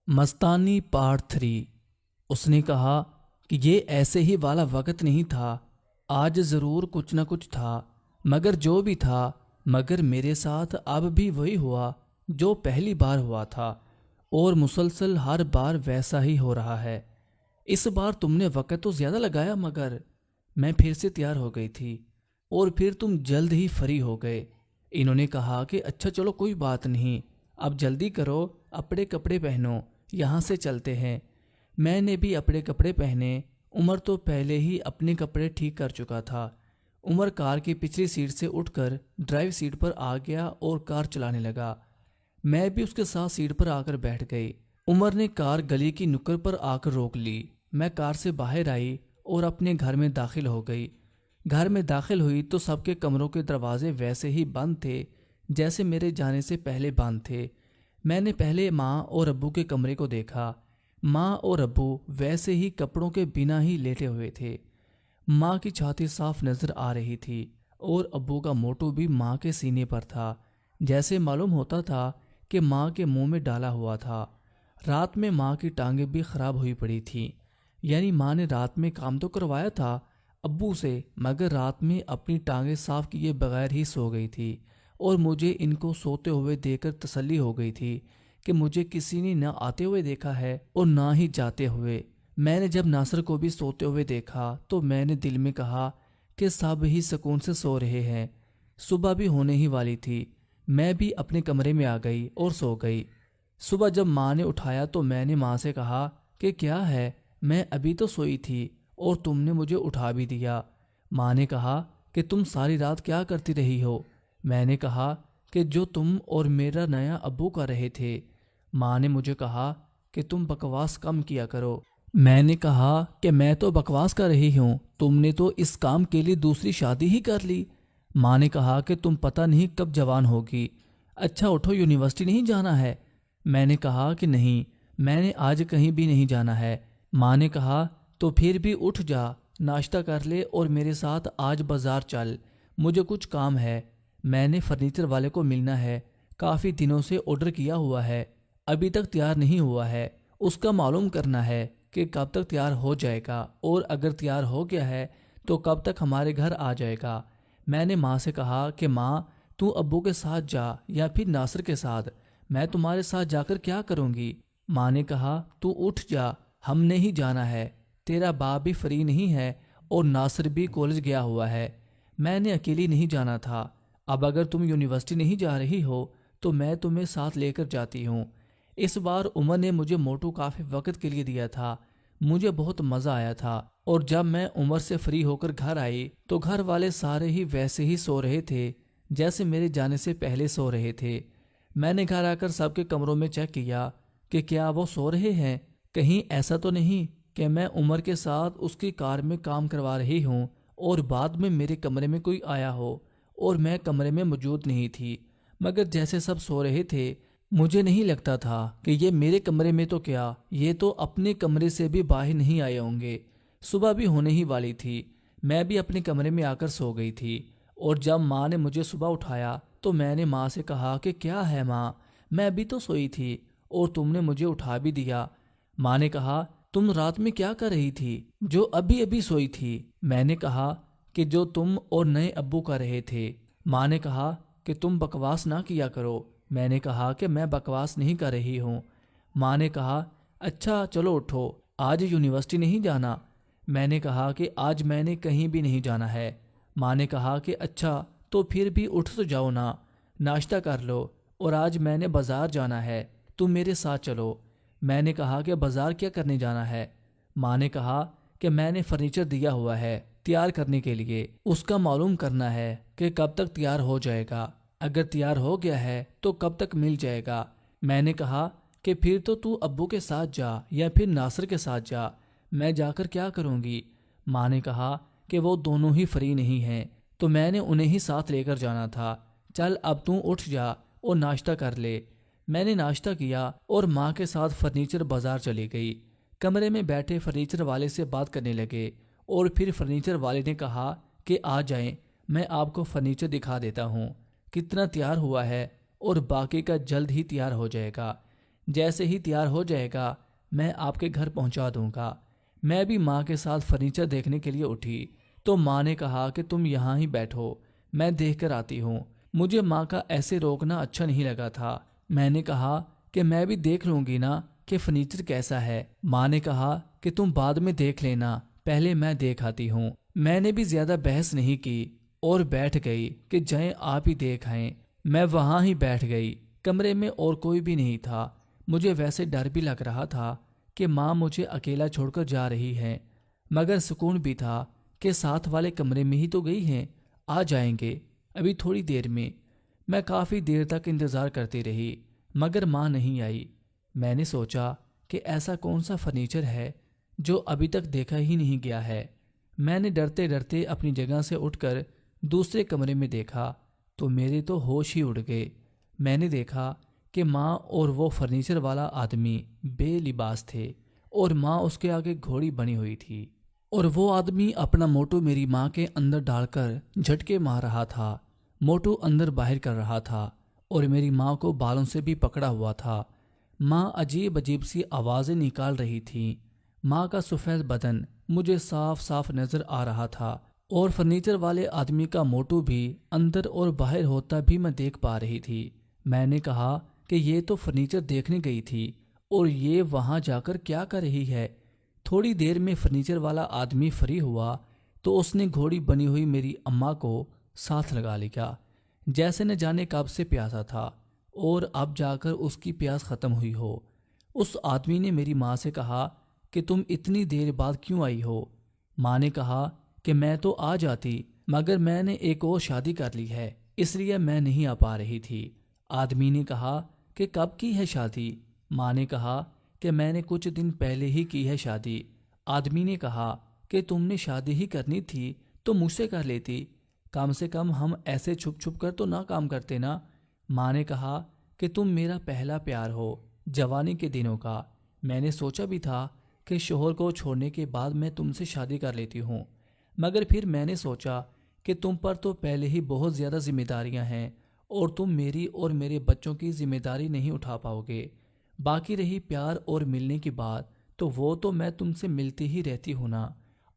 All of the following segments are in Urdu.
مستانی پارٹ 3۔ اس نے کہا کہ یہ ایسے ہی والا وقت نہیں تھا، آج ضرور کچھ نہ کچھ تھا، مگر جو بھی تھا، مگر میرے ساتھ اب بھی وہی ہوا جو پہلی بار ہوا تھا، اور مسلسل ہر بار ویسا ہی ہو رہا ہے۔ اس بار تم نے وقت تو زیادہ لگایا، مگر میں پھر سے تیار ہو گئی تھی اور پھر تم جلد ہی فری ہو گئے۔ انہوں نے کہا کہ اچھا چلو کوئی بات نہیں، اب جلدی کرو، اپنے کپڑے پہنو، یہاں سے چلتے ہیں۔ میں نے بھی اپنے کپڑے پہنے۔ عمر تو پہلے ہی اپنے کپڑے ٹھیک کر چکا تھا۔ عمر کار کی پچھلی سیٹ سے اٹھ کر ڈرائیو سیٹ پر آ گیا اور کار چلانے لگا۔ میں بھی اس کے ساتھ سیٹ پر آ کر بیٹھ گئی۔ عمر نے کار گلی کی نکڑ پر آ کر روک لی۔ میں کار سے باہر آئی اور اپنے گھر میں داخل ہو گئی۔ گھر میں داخل ہوئی تو سب کے کمروں کے دروازے ویسے ہی بند تھے جیسے میرے جانے سے پہلے بند تھے۔ میں نے پہلے ماں اور ابو کے کمرے کو دیکھا۔ ماں اور ابو ویسے ہی کپڑوں کے بنا ہی لیٹے ہوئے تھے۔ ماں کی چھاتی صاف نظر آ رہی تھی اور ابو کا موٹو بھی ماں کے سینے پر تھا، جیسے معلوم ہوتا تھا کہ ماں کے منہ میں ڈالا ہوا تھا۔ رات میں ماں کی ٹانگیں بھی خراب ہوئی پڑی تھیں، یعنی ماں نے رات میں کام تو کروایا تھا ابو سے، مگر رات میں اپنی ٹانگیں صاف کیے بغیر ہی سو گئی تھی، اور مجھے ان کو سوتے ہوئے دیکھ کر تسلی ہو گئی تھی کہ مجھے کسی نے نہ آتے ہوئے دیکھا ہے اور نہ ہی جاتے ہوئے۔ میں نے جب ناصر کو بھی سوتے ہوئے دیکھا تو میں نے دل میں کہا کہ سب ہی سکون سے سو رہے ہیں۔ صبح بھی ہونے ہی والی تھی۔ میں بھی اپنے کمرے میں آ گئی اور سو گئی۔ صبح جب ماں نے اٹھایا تو میں نے ماں سے کہا کہ کیا ہے، میں ابھی تو سوئی تھی اور تم نے مجھے اٹھا بھی دیا۔ ماں نے کہا کہ تم ساری رات کیا کرتی رہی ہو؟ میں نے کہا کہ جو تم اور میرا نیا ابو کر رہے تھے۔ ماں نے مجھے کہا کہ تم بکواس کم کیا کرو۔ میں نے کہا کہ میں تو بکواس کر رہی ہوں، تم نے تو اس کام کے لیے دوسری شادی ہی کر لی۔ ماں نے کہا کہ تم پتہ نہیں کب جوان ہوگی۔ اچھا اٹھو، یونیورسٹی نہیں جانا ہے؟ میں نے کہا کہ نہیں، میں نے آج کہیں بھی نہیں جانا ہے۔ ماں نے کہا تو پھر بھی اٹھ جا، ناشتہ کر لے اور میرے ساتھ آج بازار چل، مجھے کچھ کام ہے۔ میں نے فرنیچر والے کو ملنا ہے، کافی دنوں سے آرڈر کیا ہوا ہے، ابھی تک تیار نہیں ہوا ہے، اس کا معلوم کرنا ہے کہ کب تک تیار ہو جائے گا، اور اگر تیار ہو گیا ہے تو کب تک ہمارے گھر آ جائے گا۔ میں نے ماں سے کہا کہ ماں تو ابو کے ساتھ جا یا پھر ناصر کے ساتھ، میں تمہارے ساتھ جا کر کیا کروں گی؟ ماں نے کہا تو اٹھ جا، ہم نے ہی جانا ہے، تیرا باپ بھی فری نہیں ہے اور ناصر بھی کالج گیا ہوا ہے، میں نے اکیلی نہیں جانا تھا۔ اب اگر تم یونیورسٹی نہیں جا رہی ہو تو میں تمہیں ساتھ لے کر جاتی ہوں۔ اس بار عمر نے مجھے موٹو کافی وقت کے لیے دیا تھا، مجھے بہت مزہ آیا تھا، اور جب میں عمر سے فری ہو کر گھر آئی تو گھر والے سارے ہی ویسے ہی سو رہے تھے جیسے میرے جانے سے پہلے سو رہے تھے۔ میں نے گھر آ کر سب کے کمروں میں چیک کیا کہ کیا وہ سو رہے ہیں، کہیں ایسا تو نہیں کہ میں عمر کے ساتھ اس کی کار میں کام کروا رہی ہوں اور بعد میں میرے کمرے میں کوئی آیا ہو اور میں کمرے میں موجود نہیں تھی۔ مگر جیسے سب سو رہے تھے، مجھے نہیں لگتا تھا کہ یہ میرے کمرے میں تو کیا، یہ تو اپنے کمرے سے بھی باہر نہیں آئے ہوں گے۔ صبح بھی ہونے ہی والی تھی، میں بھی اپنے کمرے میں آ کر سو گئی تھی، اور جب ماں نے مجھے صبح اٹھایا تو میں نے ماں سے کہا کہ کیا ہے ماں، میں ابھی تو سوئی تھی اور تم نے مجھے اٹھا بھی دیا۔ ماں نے کہا تم رات میں کیا کر رہی تھی جو ابھی ابھی سوئی تھی؟ میں نے کہا کہ جو تم اور نئے ابو کر رہے تھے۔ ماں نے کہا کہ تم بکواس نہ کیا کرو۔ میں نے کہا کہ میں بکواس نہیں کر رہی ہوں۔ ماں نے کہا اچھا چلو اٹھو، آج یونیورسٹی نہیں جانا؟ میں نے کہا کہ آج میں نے کہیں بھی نہیں جانا ہے۔ ماں نے کہا کہ اچھا تو پھر بھی اٹھ تو جاؤ نا، ناشتہ کر لو، اور آج میں نے بازار جانا ہے، تم میرے ساتھ چلو۔ میں نے کہا کہ بازار کیا کرنے جانا ہے؟ ماں نے کہا کہ میں نے فرنیچر دیا ہوا ہے تیار کرنے کے لیے، اس کا معلوم کرنا ہے کہ کب تک تیار ہو جائے گا، اگر تیار ہو گیا ہے تو کب تک مل جائے گا۔ میں نے کہا کہ پھر تو ابو کے ساتھ جا یا پھر ناصر کے ساتھ جا، میں جا کر کیا کروں گی؟ ماں نے کہا کہ وہ دونوں ہی فری نہیں ہیں تو میں نے انہیں ہی ساتھ لے کر جانا تھا، چل اب تو اٹھ جا اور ناشتہ کر لے۔ میں نے ناشتہ کیا اور ماں کے ساتھ فرنیچر بازار چلی گئی۔ کمرے میں بیٹھے فرنیچر والے سے بات کرنے لگے، اور پھر فرنیچر والے نے کہا کہ آ جائیں، میں آپ کو فرنیچر دکھا دیتا ہوں کتنا تیار ہوا ہے، اور باقی کا جلد ہی تیار ہو جائے گا۔ جیسے ہی تیار ہو جائے گا میں آپ کے گھر پہنچا دوں گا۔ میں بھی ماں کے ساتھ فرنیچر دیکھنے کے لیے اٹھی تو ماں نے کہا کہ تم یہاں ہی بیٹھو، میں دیکھ کر آتی ہوں۔ مجھے ماں کا ایسے روکنا اچھا نہیں لگا تھا۔ میں نے کہا کہ میں بھی دیکھ لوں گی نا کہ فرنیچر کیسا ہے۔ ماں نے کہا کہ تم بعد میں دیکھ لینا، پہلے میں دیکھ آتی ہوں۔ میں نے بھی زیادہ بحث نہیں کی اور بیٹھ گئی کہ جائیں آپ ہی دیکھ آئیں۔ میں وہاں ہی بیٹھ گئی۔ کمرے میں اور کوئی بھی نہیں تھا۔ مجھے ویسے ڈر بھی لگ رہا تھا کہ ماں مجھے اکیلا چھوڑ کر جا رہی ہے، مگر سکون بھی تھا کہ ساتھ والے کمرے میں ہی تو گئی ہیں، آ جائیں گے ابھی تھوڑی دیر میں۔ میں کافی دیر تک انتظار کرتی رہی مگر ماں نہیں آئی۔ میں نے سوچا کہ ایسا کون سا فرنیچر ہے جو ابھی تک دیکھا ہی نہیں گیا ہے۔ میں نے ڈرتے ڈرتے اپنی جگہ سے اٹھ کر دوسرے کمرے میں دیکھا تو میرے تو ہوش ہی اڑ گئے۔ میں نے دیکھا کہ ماں اور وہ فرنیچر والا آدمی بے لباس تھے اور ماں اس کے آگے گھوڑی بنی ہوئی تھی، اور وہ آدمی اپنا موٹو میری ماں کے اندر ڈال کر جھٹکے مار رہا تھا۔ موٹو اندر باہر کر رہا تھا اور میری ماں کو بالوں سے بھی پکڑا ہوا تھا۔ ماں عجیب عجیب سی آوازیں نکال رہی تھی۔ ماں کا سفید بدن مجھے صاف صاف نظر آ رہا تھا اور فرنیچر والے آدمی کا موٹو بھی اندر اور باہر ہوتا بھی میں دیکھ پا رہی تھی۔ میں نے کہا کہ یہ تو فرنیچر دیکھنے گئی تھی اور یہ وہاں جا کر کیا کر رہی ہے؟ تھوڑی دیر میں فرنیچر والا آدمی فری ہوا تو اس نے گھوڑی بنی ہوئی میری اماں کو ساتھ لگا لیا، جیسے نہ جانے کب سے پیاسا تھا اور اب جا کر اس کی پیاس ختم ہوئی ہو۔ اس آدمی نے میری ماں سے کہا کہ تم اتنی دیر بعد کیوں آئی ہو؟ ماں نے کہا کہ میں تو آ جاتی مگر میں نے ایک اور شادی کر لی ہے، اس لیے میں نہیں آ پا رہی تھی۔ آدمی نے کہا کہ کب کی ہے شادی؟ ماں نے کہا کہ میں نے کچھ دن پہلے ہی کی ہے شادی۔ آدمی نے کہا کہ تم نے شادی ہی کرنی تھی تو مجھ سے کر لیتی، کم سے کم ہم ایسے چھپ چھپ کر تو نہ کام کرتے نا۔ ماں نے کہا کہ تم میرا پہلا پیار ہو جوانی کے دنوں کا۔ میں نے سوچا بھی تھا کہ شوہر کو چھوڑنے کے بعد میں تم سے شادی کر لیتی ہوں، مگر پھر میں نے سوچا کہ تم پر تو پہلے ہی بہت زیادہ ذمہ داریاں ہیں اور تم میری اور میرے بچوں کی ذمہ داری نہیں اٹھا پاؤ گے۔ باقی رہی پیار اور ملنے کی بات تو وہ تو میں تم سے ملتی ہی رہتی ہوں نا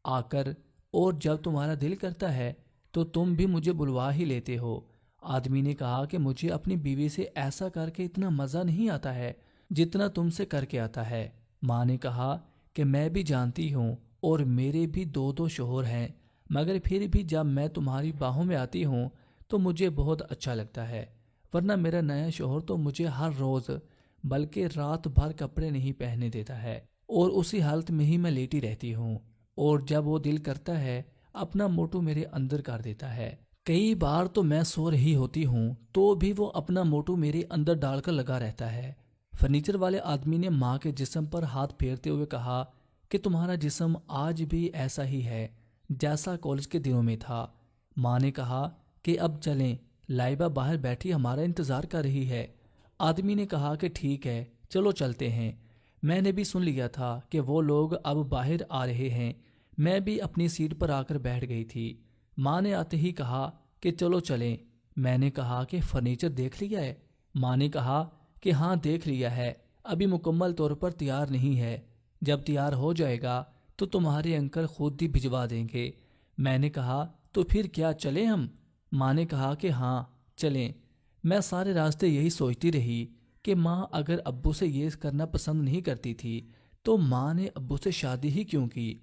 آ کر، اور جب تمہارا دل کرتا ہے تو تم بھی مجھے بلوا ہی لیتے ہو۔ آدمی نے کہا کہ مجھے اپنی بیوی سے ایسا کر کے اتنا مزہ نہیں آتا ہے جتنا تم سے کر کے آتا ہے۔ ماں نے کہا کہ میں بھی جانتی ہوں اور میرے بھی دو شوہر ہیں، مگر پھر بھی جب میں تمہاری باہوں میں آتی ہوں تو مجھے بہت اچھا لگتا ہے، ورنہ میرا نیا شوہر تو مجھے ہر روز بلکہ رات بھر کپڑے نہیں پہننے دیتا ہے اور اسی حالت میں ہی میں لیٹی رہتی ہوں، اور جب وہ دل کرتا ہے اپنا موٹو میرے اندر کر دیتا ہے۔ کئی بار تو میں سو رہی ہوتی ہوں تو بھی وہ اپنا موٹو میرے اندر ڈال کر لگا رہتا ہے۔ فرنیچر والے آدمی نے ماں کے جسم پر ہاتھ پھیرتے ہوئے کہا کہ تمہارا جسم آج بھی ایسا ہی ہے جیسا کالج کے دنوں میں تھا۔ ماں نے کہا کہ اب چلیں، لائبہ باہر بیٹھی ہمارا انتظار کر رہی ہے۔ آدمی نے کہا کہ ٹھیک ہے چلو چلتے ہیں۔ میں نے بھی سن لیا تھا کہ وہ لوگ اب باہر آ رہے ہیں۔ میں بھی اپنی سیٹ پر آ کر بیٹھ گئی تھی۔ ماں نے آتے ہی کہا کہ چلو چلیں۔ میں نے کہا کہ فرنیچر دیکھ لیا ہے؟ ماں نے کہا کہ ہاں دیکھ لیا ہے، ابھی مکمل طور پر تیار نہیں ہے، جب تیار ہو جائے گا تو تمہارے انکل خود ہی بھجوا دیں گے۔ میں نے کہا تو پھر کیا چلیں ہم؟ ماں نے کہا کہ ہاں چلیں۔ میں سارے راستے یہی سوچتی رہی کہ ماں اگر ابو سے یہ کرنا پسند نہیں کرتی تھی تو ماں نے ابو سے شادی ہی کیوں کی؟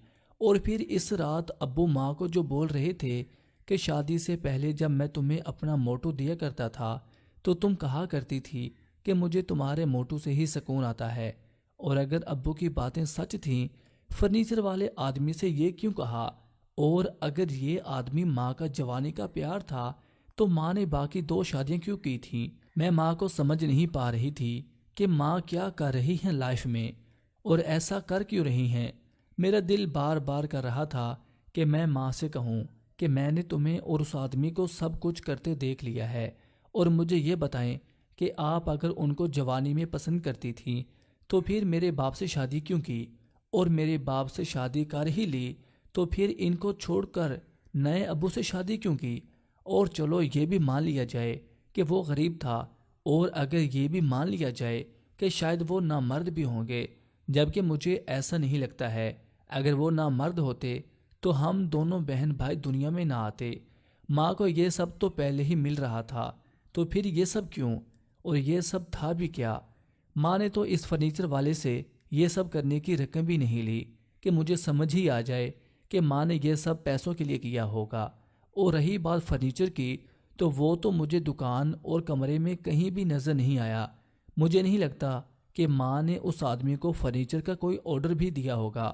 اور پھر اس رات ابو ماں کو جو بول رہے تھے کہ شادی سے پہلے جب میں تمہیں اپنا موٹو دیا کرتا تھا تو تم کہا کرتی تھی کہ مجھے تمہارے موٹو سے ہی سکون آتا ہے، اور اگر ابو کی باتیں سچ تھیں فرنیچر والے آدمی سے یہ کیوں کہا؟ اور اگر یہ آدمی ماں کا جوانی کا پیار تھا تو ماں نے باقی 2 شادیاں کیوں کی تھیں؟ میں ماں کو سمجھ نہیں پا رہی تھی کہ ماں کیا کر رہی ہیں لائف میں اور ایسا کر کیوں رہی ہیں۔ میرا دل بار بار کر رہا تھا کہ میں ماں سے کہوں کہ میں نے تمہیں اور اس آدمی کو سب کچھ کرتے دیکھ لیا ہے، اور مجھے یہ بتائیں کہ آپ اگر ان کو جوانی میں پسند کرتی تھیں تو پھر میرے باپ سے شادی کیوں کی، اور میرے باپ سے شادی کر ہی لی تو پھر ان کو چھوڑ کر نئے ابو سے شادی کیوں کی؟ اور چلو یہ بھی مان لیا جائے کہ وہ غریب تھا، اور اگر یہ بھی مان لیا جائے کہ شاید وہ نامرد بھی ہوں گے، جبکہ مجھے ایسا نہیں لگتا ہے۔ اگر وہ نامرد ہوتے تو ہم دونوں بہن بھائی دنیا میں نہ آتے۔ ماں کو یہ سب تو پہلے ہی مل رہا تھا، تو پھر یہ سب کیوں؟ اور یہ سب تھا بھی کیا؟ ماں نے تو اس فرنیچر والے سے یہ سب کرنے کی رقم بھی نہیں لی کہ مجھے سمجھ ہی آ جائے کہ ماں نے یہ سب پیسوں کے لیے کیا ہوگا۔ اور رہی بات فرنیچر کی، تو وہ تو مجھے دکان اور کمرے میں کہیں بھی نظر نہیں آیا۔ مجھے نہیں لگتا کہ ماں نے اس آدمی کو فرنیچر کا کوئی آرڈر بھی دیا ہوگا۔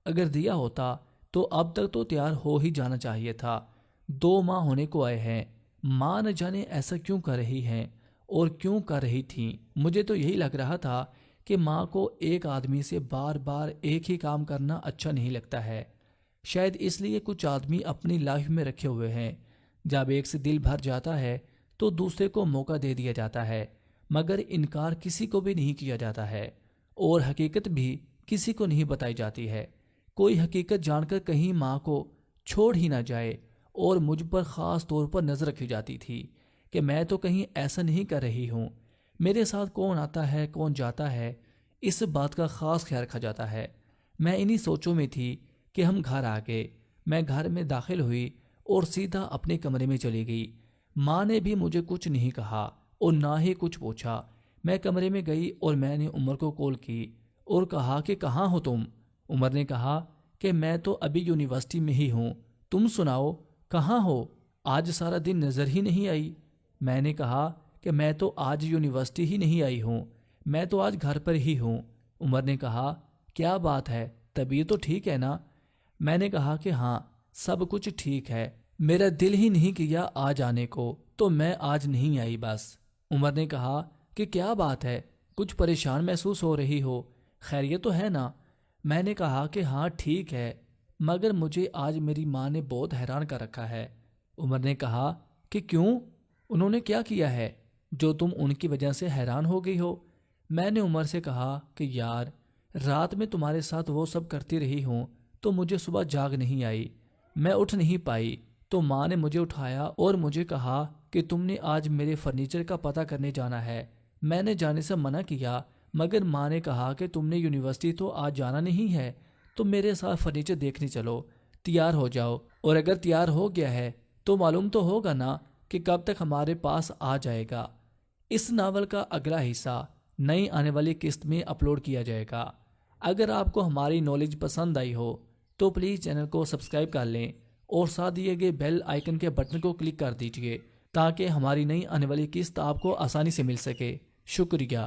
اگر دیا ہوتا تو اب تک تو تیار ہو ہی جانا چاہیے تھا۔ 2 ماہ ہونے کو آئے ہیں، ماں نہ جانے ایسا کیوں کر رہی ہیں اور کیوں کر رہی تھیں۔ مجھے تو یہی لگ رہا تھا کہ ماں کو ایک آدمی سے بار بار ایک ہی کام کرنا اچھا نہیں لگتا ہے۔ شاید اس لیے کچھ آدمی اپنی لائف میں رکھے ہوئے ہیں، جب ایک سے دل بھر جاتا ہے تو دوسرے کو موقع دے دیا جاتا ہے، مگر انکار کسی کو بھی نہیں کیا جاتا ہے، اور حقیقت بھی کسی کو نہیں بتائی جاتی ہے۔ کوئی حقیقت جان کر کہیں ماں کو چھوڑ ہی نہ جائے، اور مجھ پر خاص طور پر نظر رکھی جاتی تھی کہ میں تو کہیں ایسا نہیں کر رہی ہوں۔ میرے ساتھ کون آتا ہے کون جاتا ہے، اس بات کا خاص خیال رکھا جاتا ہے۔ میں انہی سوچوں میں تھی کہ ہم گھر آ گئے۔ میں گھر میں داخل ہوئی اور سیدھا اپنے کمرے میں چلی گئی۔ ماں نے بھی مجھے کچھ نہیں کہا اور نہ ہی کچھ پوچھا۔ میں کمرے میں گئی اور میں نے عمر کو کال کی اور کہا کہ کہاں ہو تم؟ عمر نے کہا کہ میں تو ابھی یونیورسٹی میں ہی ہوں، تم سناؤ کہاں ہو؟ آج سارا دن نظر ہی نہیں آئی۔ میں نے کہا کہ میں تو آج یونیورسٹی ہی نہیں آئی ہوں، میں تو آج گھر پر ہی ہوں۔ عمر نے کہا کیا بات ہے، طبیعت تو ٹھیک ہے نا؟ میں نے کہا کہ ہاں سب کچھ ٹھیک ہے، میرا دل ہی نہیں کیا آج آنے کو، تو میں آج نہیں آئی بس۔ عمر نے کہا کہ کیا بات ہے، کچھ پریشان محسوس ہو رہی ہو، خیریت تو ہے نا؟ میں نے کہا کہ ہاں ٹھیک ہے، مگر مجھے آج میری ماں نے بہت حیران کر رکھا ہے۔ عمر نے کہا کہ کیوں؟ انہوں نے کیا کیا ہے جو تم ان کی وجہ سے حیران ہو گئی ہو؟ میں نے عمر سے کہا کہ یار رات میں تمہارے ساتھ وہ سب کرتی رہی ہوں تو مجھے صبح جاگ نہیں آئی، میں اٹھ نہیں پائی، تو ماں نے مجھے اٹھایا اور مجھے کہا کہ تم نے آج میرے فرنیچر کا پتہ کرنے جانا ہے۔ میں نے جانے سے منع کیا، مگر ماں نے کہا کہ تم نے یونیورسٹی تو آج جانا نہیں ہے، تو میرے ساتھ فرنیچر دیکھنے چلو، تیار ہو جاؤ، اور اگر تیار ہو گیا ہے تو معلوم تو ہوگا نا کہ کب تک ہمارے پاس آ جائے گا۔ اس ناول کا اگلا حصہ نئی آنے والی قسط میں اپلوڈ کیا جائے گا۔ اگر آپ کو ہماری نالج پسند آئی ہو تو پلیز چینل کو سبسکرائب کر لیں اور ساتھ دیے گئے بیل آئیکن کے بٹن کو کلک کر دیجیے تاکہ ہماری نئی آنے والی قسط آپ کو آسانی سے مل سکے۔ شکریہ۔